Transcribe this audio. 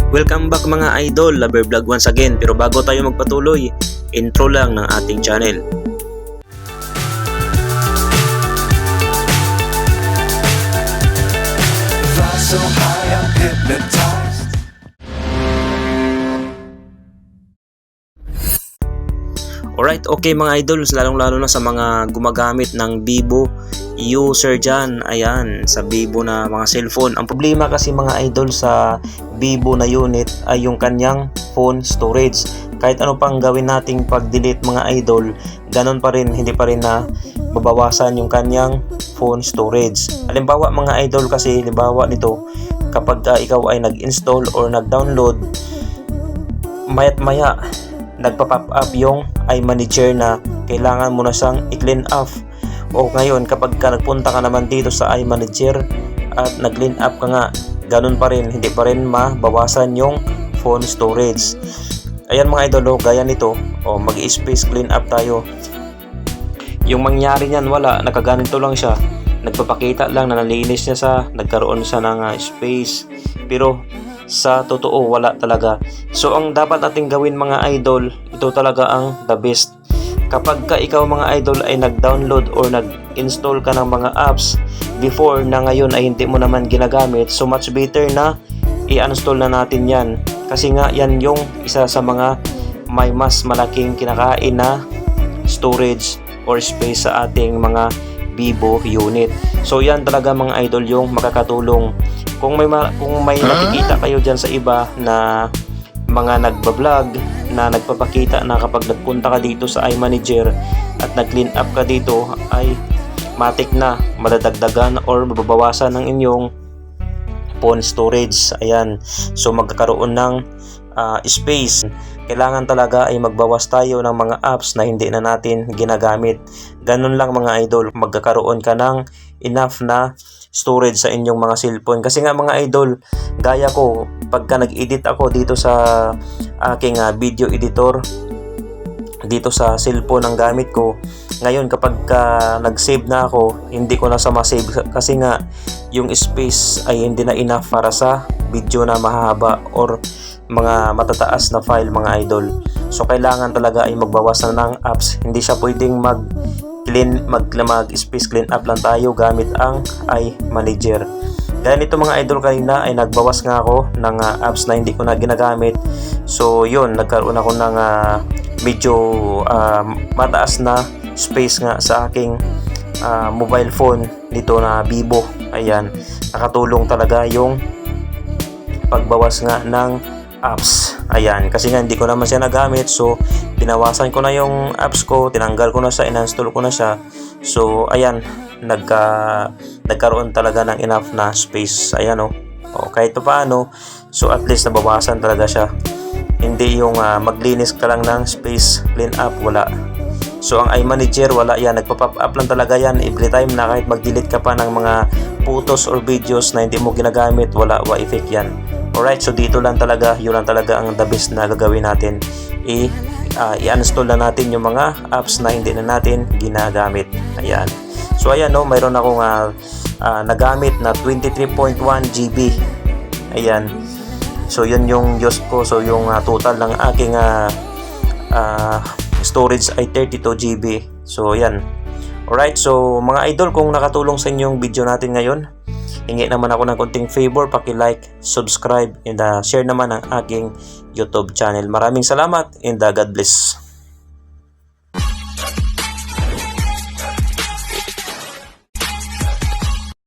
Welcome back mga idol, Lover Vlog once again. Pero bago tayo magpatuloy, intro lang ng ating channel. Fly so high, I'm hypnotized. Alright, okay mga idol, lalong-lalo na sa mga gumagamit ng Vivo user dyan. Ayan, sa Vivo na mga cellphone. Ang problema kasi mga idol sa Vivo na unit ay yung kanyang phone storage. Kahit ano pang gawin nating pag-delete mga idol, ganun pa rin, hindi pa rin na babawasan yung kanyang phone storage. Halimbawa mga idol kasi, halimbawa nito, kapag ikaw ay nag-install or nag-download, maya't maya nagpa-pop up yung iManager na kailangan mo na siyang i-clean up. O ngayon kapag nagpunta ka naman dito sa iManager at nag-clean up ka nga, ganun pa rin, hindi pa rin mabawasan yung phone storage. Ayan mga idol, gaya nito, mag-space clean up tayo. Yung mangyari niyan, wala, nakaganito lang siya, nagpapakita lang na nalinis niya nagkaroon siya ng space, pero sa totoo wala talaga. So ang dapat nating gawin mga idol, ito talaga ang the best. Kapag ka ikaw mga idol ay nag-download or nag-install ka ng mga apps before na ngayon ay hindi mo naman ginagamit, so much better na i-uninstall na natin yan. Kasi nga yan yung isa sa mga may mas malaking kinakain na storage or space sa ating mga Vivo unit. So yan talaga mga idol yung makakatulong. Kung may nakikita kayo dyan sa iba na mga nagbablog na nagpapakita na kapag nagpunta ka dito sa iManager at nag-clean up ka dito ay matik na madadagdagan or mababawasan ng inyong phone storage. Ayan, so magkakaroon ng space. Kailangan talaga ay magbawas tayo ng mga apps na hindi na natin ginagamit. Ganun lang mga idol, magkakaroon ka ng enough na storage sa inyong mga cellphone. Kasi nga mga idol, gaya ko, pagka nag-edit ako dito sa aking video editor dito sa cellphone ang gamit ko, ngayon kapag nag-save na ako, hindi ko na ma-save kasi nga yung space ay hindi na enough para sa video na mahaba or mga matataas na file mga idol. So kailangan talaga ay magbawas na ng apps. Hindi siya pwedeng mag-space clean up lang tayo gamit ang iManager. Kaya nito mga idol, kanina ay nagbawas nga ako ng apps na hindi ko na ginagamit. So yun, nagkaroon ako ng medyo mataas na space nga sa aking mobile phone nito na Vivo. Ayan, nakatulong talaga yung pagbawas nga ng apps. Ayan, kasi nga hindi ko naman siya nagamit, so binawasan ko na yung apps ko, tinanggal ko na siya, in-install ko na siya. So ayan, nagkaroon talaga ng enough na space. Ayan kahit paano, so at least nabawasan talaga siya. Hindi yung maglinis ka lang ng space clean up, wala. So ang iManager, wala yan, nagpa-pop up lang talaga yan every time na kahit mag-delete ka pa ng mga photos or videos na hindi mo ginagamit, wala effect yan. Alright, so dito lang talaga, yun lang talaga ang the best na gagawin natin. I-uninstall na natin yung mga apps na hindi na natin ginagamit. Ayan. So ayan mayroon akong nagamit na 23.1 GB. Ayan. So yun yung use ko. So yung total ng aking storage ay 32 GB. So ayan. Alright, so mga idol, kung nakatulong sa inyong video natin ngayon, hingi naman ako ng konting favor, paki-like, subscribe, and share naman ang aking YouTube channel. Maraming salamat and God bless.